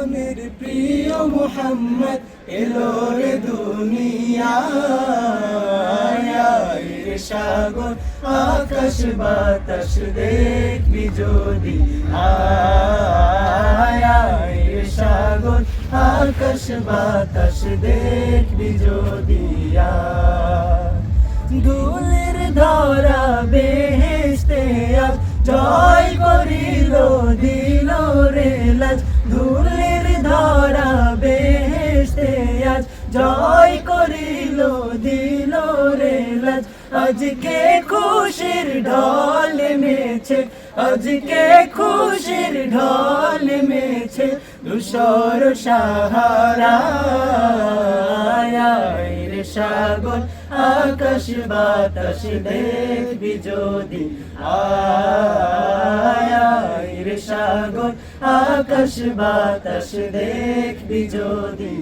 মনের প্রিয় মুহাম্মদ এলো রে দুনিয়ায় রে সাগর আকাশ বাতাস দেখবি যদি আয় রে সাগর আকাশ বাতাস দেখবি যদি ধুলের ধরা বেহেশতে আজ জয় করিল দিল রে লাজ ধুলের ধরা বেহেশতে আজ জয় করিল দিল রে লাজ আজকে খুশির ঢল নেমেছে আজকে খুশির ঢল নেমেছে ধূসর সাহারা রে সাগর আকাশ বাতাস দেখবি যদি আয় রে সাগর আকাশ বাতাস দেখবি যদি